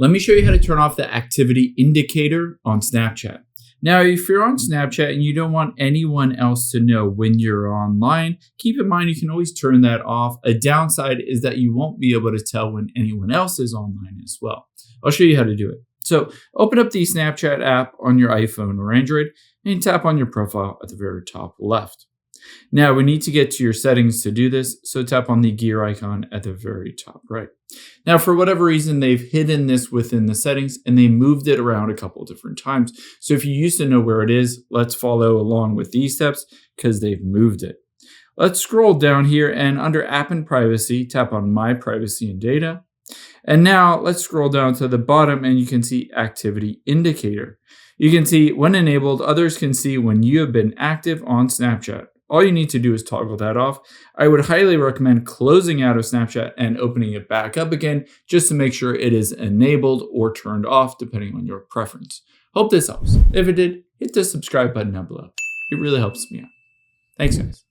Let me show you how to turn off the activity indicator on Snapchat. Now, if you're on Snapchat and you don't want anyone else to know when you're online, keep in mind you can always turn that off. A downside is that you won't be able to tell when anyone else is online as well. I'll show you how to do it. So open up the Snapchat app on your iPhone or Android and tap on your profile at the very top left. Now we need to get to your settings to do this, so tap on the gear icon at the very top right. Now for whatever reason, they've hidden this within the settings and they moved it around a couple different times. So if you used to know where it is, let's follow along with these steps because they've moved it. Let's scroll down here and under App and Privacy, tap on My Privacy and Data. And now let's scroll down to the bottom and you can see Activity Indicator. You can see when enabled, others can see when you have been active on Snapchat. All you need to do is toggle that off. I would highly recommend closing out of Snapchat and opening it back up again just to make sure it is enabled or turned off depending on your preference. Hope this helps. If it did, hit the subscribe button down below. It really helps me out. Thanks guys.